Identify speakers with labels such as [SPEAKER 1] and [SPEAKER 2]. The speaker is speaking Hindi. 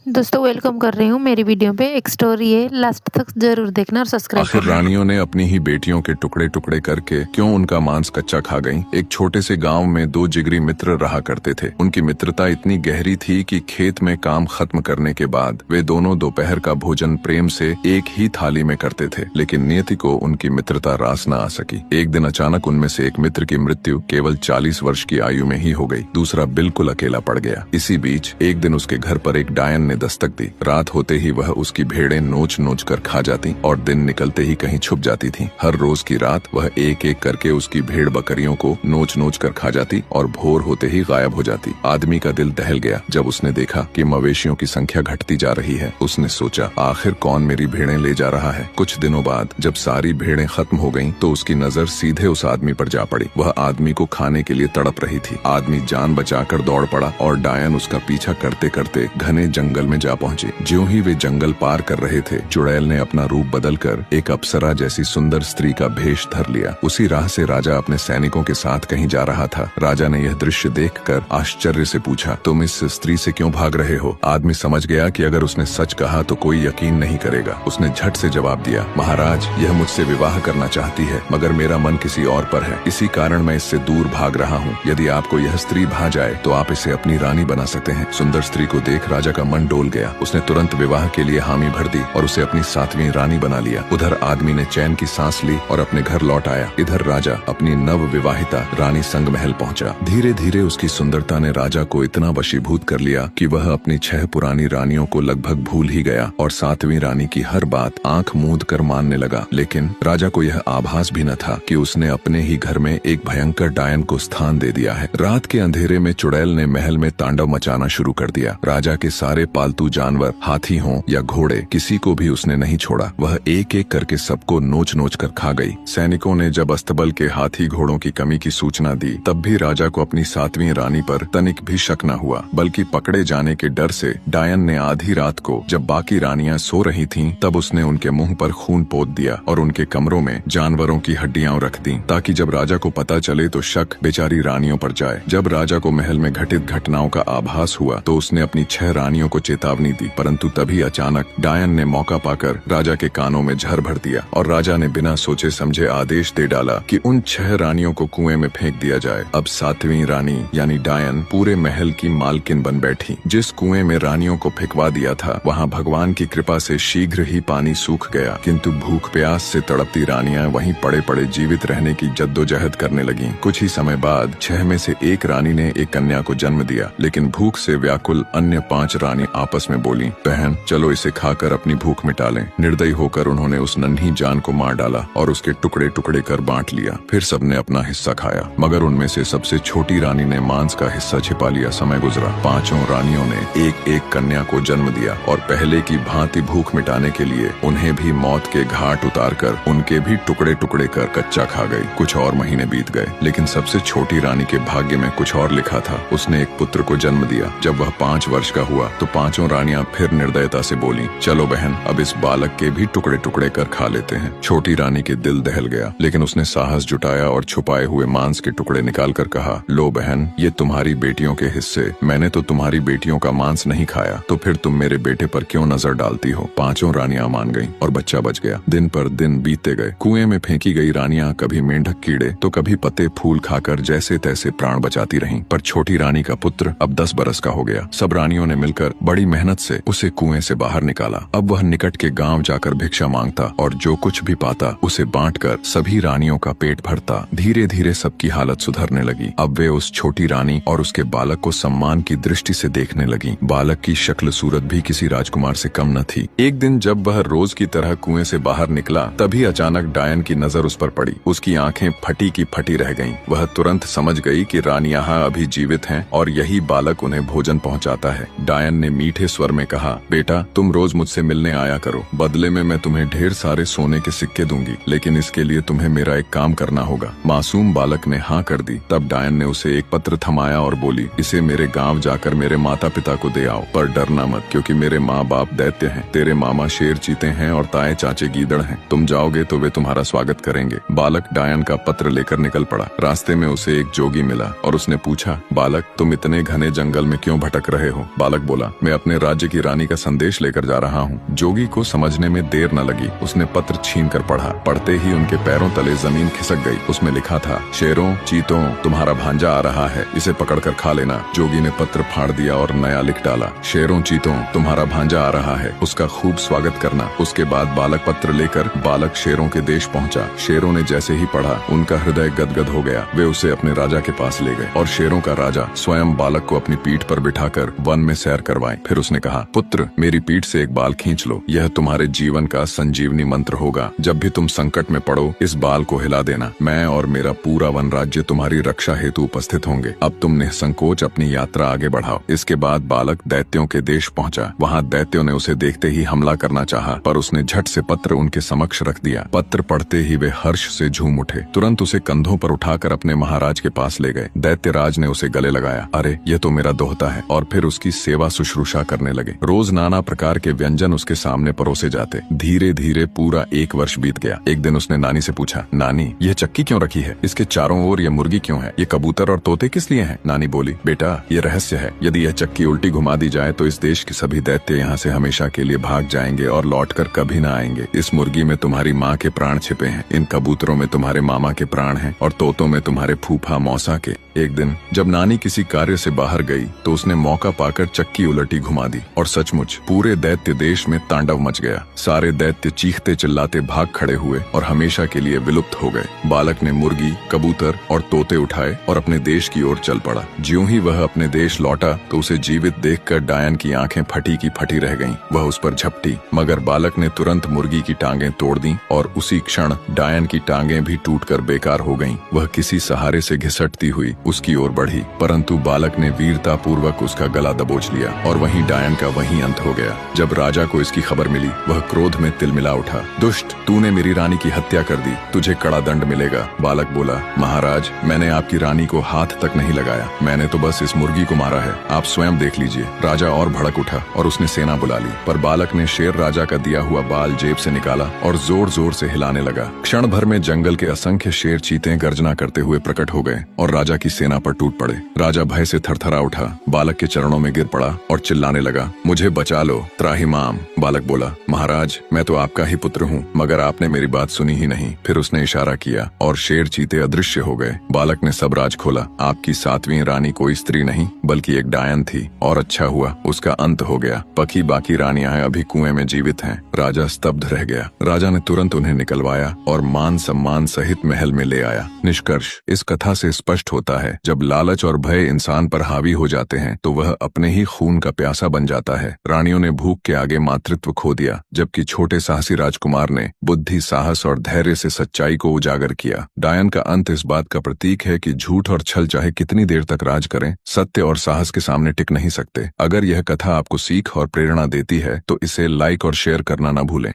[SPEAKER 1] दोस्तों वेलकम कर रही हूँ मेरी वीडियो पे। एक स्टोरी है, लास्ट तक जरूर देखना और सब्सक्राइब
[SPEAKER 2] आखिर
[SPEAKER 1] करना।
[SPEAKER 2] रानियों ने अपनी ही बेटियों के टुकड़े टुकड़े करके क्यों उनका मांस कच्चा खा गईं? एक छोटे से गांव में दो जिगरी मित्र रहा करते थे। उनकी मित्रता इतनी गहरी थी कि खेत में काम खत्म करने के बाद वे दोनों दोपहर का भोजन प्रेम से एक ही थाली में करते थे। लेकिन नियति को उनकी मित्रता रास न आ सकी। एक दिन अचानक उनमें से एक मित्र की मृत्यु केवल 40 वर्ष की आयु में ही हो गई। दूसरा बिल्कुल अकेला पड़ गया। इसी बीच एक दिन उसके घर पर एक डायन ने दस्तक दी। रात होते ही वह उसकी भेड़ें नोच नोच कर खा जाती और दिन निकलते ही कहीं छुप जाती थी। हर रोज की रात वह एक एक करके उसकी भेड़ बकरियों को नोच नोच कर खा जाती और भोर होते ही गायब हो जाती। आदमी का दिल दहल गया जब उसने देखा कि मवेशियों की संख्या घटती जा रही है। उसने सोचा, आखिर कौन मेरी भेड़ें ले जा रहा है। कुछ दिनों बाद जब सारी भेड़ें खत्म हो गईं, तो उसकी नजर सीधे उस आदमी पर जा पड़ी। वह आदमी को खाने के लिए तड़प रही थी। आदमी जान बचाकर दौड़ पड़ा और डायन उसका पीछा करते करते घने जंगल में जा पहुंचे। ज्यों ही वे जंगल पार कर रहे थे, चुड़ैल ने अपना रूप बदलकर एक अप्सरा जैसी सुंदर स्त्री का भेष धर लिया। उसी राह से राजा अपने सैनिकों के साथ कहीं जा रहा था। राजा ने यह दृश्य देखकर आश्चर्य से पूछा, तुम इस स्त्री से क्यों भाग रहे हो? आदमी समझ गया कि अगर उसने सच कहा तो कोई यकीन नहीं करेगा। उसने झट से जवाब दिया, महाराज, यह मुझसे विवाह करना चाहती है, मगर मेरा मन किसी और पर है। इसी कारण मैं इससे दूर भाग रहा हूँ। यदि आपको यह स्त्री भा जाए तो आप इसे अपनी रानी बना सकते हैं। सुंदर स्त्री को देख राजा का मन डोल गया। उसने तुरंत विवाह के लिए हामी भर दी और उसे अपनी 7वीं रानी बना लिया। उधर आदमी ने चैन की सांस ली और अपने घर लौट आया। इधर राजा अपनी नव विवाहिता रानी संग महल पहुंचा। धीरे धीरे उसकी सुंदरता ने राजा को इतना वशीभूत कर लिया कि वह अपनी 6 पुरानी रानियों को लगभग भूल ही गया और 7वीं रानी की हर बात आंख मूंद कर मानने लगा। लेकिन राजा को यह आभास भी न था कि उसने अपने ही घर में एक भयंकर डायन को स्थान दे दिया है। रात के अंधेरे में चुड़ैल ने महल में तांडव मचाना शुरू कर दिया। राजा के सारे पालतू जानवर, हाथी हों या घोड़े, किसी को भी उसने नहीं छोड़ा। वह एक एक करके सबको नोच नोच कर खा गई। सैनिकों ने जब अस्तबल के हाथी घोड़ों की कमी की सूचना दी, तब भी राजा को अपनी 7वीं रानी पर तनिक भी शक न हुआ। बल्कि पकड़े जाने के डर से डायन ने आधी रात को, जब बाकी रानियां सो रही थीं, तब उसने उनके मुंह पर खून पोत दिया और उनके कमरों में जानवरों की हड्डियां रख दी, ताकि जब राजा को पता चले तो शक बेचारी रानियों पर जाए। जब राजा को महल में घटित घटनाओं का आभास हुआ तो उसने अपनी 6 रानियों को चेतावनी दी, परंतु तभी अचानक डायन ने मौका पाकर राजा के कानों में झर भर दिया और राजा ने बिना सोचे समझे आदेश दे डाला कि उन 6 रानियों को कुएं में फेंक दिया जाए। अब 7वीं रानी यानी डायन पूरे महल की मालकिन बन बैठी। जिस कुएं में रानियों को फेंकवा दिया था, वहां भगवान की कृपा से शीघ्र ही पानी सूख गया, किंतु भूख प्यास से तड़पती रानियां वहीं पड़े पड़े जीवित रहने की जद्दोजहद करने लगीं। कुछ ही समय बाद 6 में से एक रानी ने एक कन्या को जन्म दिया, लेकिन भूख से व्याकुल अन्य 5 रानी आपस में बोली, बहन चलो इसे खाकर अपनी भूख मिटा लें। निर्दयी होकर उन्होंने उस नन्ही जान को मार डाला और उसके टुकड़े टुकड़े कर बांट लिया। फिर सबने अपना हिस्सा खाया, मगर उनमें से सबसे छोटी रानी ने मांस का हिस्सा छिपा लिया। समय गुजरा, 5 रानियों ने एक एक कन्या को जन्म दिया और पहले की भांति भूख मिटाने के लिए उन्हें भी मौत के घाट उतारकर उनके भी टुकड़े टुकड़े कर कच्चा खा गई। कुछ और महीने बीत गए, लेकिन सबसे छोटी रानी के भाग्य में कुछ और लिखा था। उसने एक पुत्र को जन्म दिया। जब वह 5 वर्ष का हुआ तो 5 रानियां फिर निर्दयता से बोली, चलो बहन, अब इस बालक के भी टुकड़े टुकड़े कर खा लेते हैं। छोटी रानी के दिल दहल गया, लेकिन उसने साहस जुटाया और छुपाए हुए मांस के टुकड़े निकाल कर कहा, लो बहन, ये तुम्हारी बेटियों के हिस्से। मैंने तो तुम्हारी बेटियों का मांस नहीं खाया, तो फिर तुम मेरे बेटे पर क्यों नजर डालती हो? 5 रानियां मान गईं और बच्चा बच गया। दिन पर दिन बीतते गए। कुएं में फेंकी गई रानियां कभी मेंढक कीड़े तो कभी पत्ते फूल खाकर जैसे तैसे प्राण बचाती रहीं। पर छोटी रानी का पुत्र अब 10 बरस का हो गया। सब रानियों ने मिलकर बड़ी मेहनत से उसे कुएं से बाहर निकाला। अब वह निकट के गांव जाकर भिक्षा मांगता और जो कुछ भी पाता उसे बांटकर सभी रानियों का पेट भरता। धीरे धीरे सबकी हालत सुधरने लगी। अब वे उस छोटी रानी और उसके बालक को सम्मान की दृष्टि से देखने लगी। बालक की शक्ल सूरत भी किसी राजकुमार से कम न थी। एक दिन जब वह रोज की तरह कुएं से बाहर निकला, तभी अचानक डायन की नजर उस पर पड़ी। उसकी आंखें फटी की फटी रह गईं। वह तुरंत समझ गई कि रानी यहाँ अभी जीवित हैं और यही बालक उन्हें भोजन पहुँचाता है। डायन ने मीठे स्वर में कहा, बेटा तुम रोज मुझसे मिलने आया करो, बदले में मैं तुम्हें ढेर सारे सोने के सिक्के दूंगी, लेकिन इसके लिए तुम्हें मेरा एक काम करना होगा। मासूम बालक ने हाँ कर दी। तब डायन ने उसे एक पत्र थमाया और बोली, इसे मेरे गांव जाकर मेरे माता पिता को दे आओ, पर डरना मत, क्योंकि मेरे माँ बाप दैत्य हैं, तेरे मामा शेर चीते हैं और ताए चाचे गीदड़ हैं। तुम जाओगे तो वे तुम्हारा स्वागत करेंगे। बालक डायन का पत्र लेकर निकल पड़ा। रास्ते में उसे एक जोगी मिला और उसने पूछा, बालक तुम इतने घने जंगल में क्यों भटक रहे हो? बालक बोला, मैं अपने राज्य की रानी का संदेश लेकर जा रहा हूँ। जोगी को समझने में देर न लगी। उसने पत्र छीन कर पढ़ा। पढ़ते ही उनके पैरों तले जमीन खिसक गई। उसमें लिखा था, शेरों चीतों, तुम्हारा भांजा आ रहा है, इसे पकड़कर खा लेना। जोगी ने पत्र फाड़ दिया और नया लिख डाला, शेरों चीतों, तुम्हारा भांजा आ रहा है, उसका खूब स्वागत करना। उसके बाद बालक पत्र लेकर बालक शेरों के देश पहुंचा। शेरों ने जैसे ही पढ़ा, उनका हृदय गदगद हो गया। वे उसे अपने राजा के पास ले गए और शेरों का राजा स्वयं बालक को अपनी पीठ पर बिठाकर वन में सैर करवाए। फिर उसने कहा, पुत्र, मेरी पीठ से एक बाल खींच लो, यह तुम्हारे जीवन का संजीवनी मंत्र होगा। जब भी तुम संकट में पड़ो, इस बाल को हिला देना। मैं और मेरा पूरा वन राज्य तुम्हारी रक्षा हेतु उपस्थित होंगे। अब तुम निसंकोच अपनी यात्रा आगे बढ़ाओ। इसके बाद बालक दैत्यों के देश पहुंचा। वहां दैत्यों ने उसे देखते ही हमला करना चाहा, पर उसने झट से पत्र उनके समक्ष रख दिया। पत्र पढ़ते ही वे हर्ष से झूम उठे। तुरंत उसे कंधों पर उठाकर अपने महाराज के पास ले गए। दैत्यराज ने उसे गले लगाया। अरे, ये तो मेरा दोहता है। और फिर उसकी सेवा शुश्रूषा करने लगे। रोज नाना प्रकार के व्यंजन उसके सामने परोसे जाते। धीरे धीरे पूरा 1 वर्ष बीत गया। एक दिन उसने नानी से पूछा, नानी, यह चक्की क्यों रखी है? इसके चारों ओर ये मुर्गी क्यों है? ये कबूतर और तोते किस लिए हैं? नानी बोली, बेटा, ये रहस्य है। यदि यह चक्की उल्टी घुमा दी जाए तो इस देश के सभी दैत्य यहाँ से हमेशा के लिए भाग जाएंगे और लौटकर कभी न आएंगे। इस मुर्गी में तुम्हारी माँ के प्राण छिपे हैं, इन कबूतरों में तुम्हारे मामा के प्राण हैं और तोतों में तुम्हारे फूफा मौसा के। एक दिन जब नानी किसी कार्य से बाहर गई तो उसने मौका पाकर चक्की उलटी घुमा दी और सचमुच पूरे दैत्य देश में तांडव मच गया। सारे दैत्य चीखते चिल्लाते भाग खड़े हुए और हमेशा के लिए विलुप्त हो गए। बालक ने मुर्गी, कबूतर और तोते उठाए और अपने देश की ओर चल पड़ा। ज्यों ही वह अपने देश लौटा तो उसे जीवित देखकर डायन की आंखें फटी की फटी रह गईं। वह उस पर झपटी, मगर बालक ने तुरंत मुर्गी की टांगें तोड़ दी और उसी क्षण डायन की टांगें भी टूटकर बेकार हो गईं। वह किसी सहारे से घिसटती हुई उसकी ओर बढ़ी, परंतु बालक ने वीरता पूर्वक उसका गला दबोच लिया और वहीं डायन का वहीं अंत हो गया। जब राजा को इसकी खबर मिली, वह क्रोध में तिलमिला उठा। दुष्ट, तूने मेरी रानी की हत्या कर दी, तुझे कड़ा दंड मिलेगा। बालक बोला, महाराज, मैंने आपकी रानी को हाथ तक नहीं लगाया, मैंने तो बस इस मुर्गी को मारा है, आप स्वयं देख लीजिए। राजा और भड़क उठा और उसने सेना बुला ली, पर बालक ने शेर राजा का दिया हुआ बाल जेब से निकाला और जोर जोर से हिलाने लगा। क्षण भर में जंगल के असंख्य शेर चीते गर्जना करते हुए प्रकट हो गए और राजा की सेना पर टूट पड़े। राजा भय से थरथरा उठा, बालक के चरणों में गिर पड़ा और चिल्लाने लगा, मुझे बचा लो, त्राहिमाम। बालक बोला, महाराज, मैं तो आपका ही पुत्र हूँ, मगर आपने मेरी बात सुनी ही नहीं। फिर उसने इशारा किया और शेर चीते अदृश्य हो गए। बालक ने सब राज खोला। आपकी 7वीं रानी कोई स्त्री नहीं बल्कि एक डायन थी, और अच्छा हुआ उसका अंत हो गया। पकी बाकी रानियां अभी कुएं में जीवित हैं। राजा स्तब्ध रह गया। राजा ने तुरंत उन्हें निकलवाया और मान सम्मान सहित महल में ले आया। निष्कर्ष इस कथा से स्पष्ट होता है, जब लालच और भय इंसान पर हावी हो जाते हैं तो वह अपने ही खून का प्यासा बन जाता है। रानियों ने भूख के आगे मातृत्व खो दिया, जबकि छोटे साहसी राजकुमार ने बुद्धि, साहस और धैर्य से सच्चाई को उजागर किया। डायन का अंत इस बात का प्रतीक है कि झूठ और छल चाहे कितनी देर तक राज करें, सत्य और साहस के सामने टिक नहीं सकते। अगर यह कथा आपको सीख और प्रेरणा देती है तो इसे लाइक और शेयर करना न भूलें।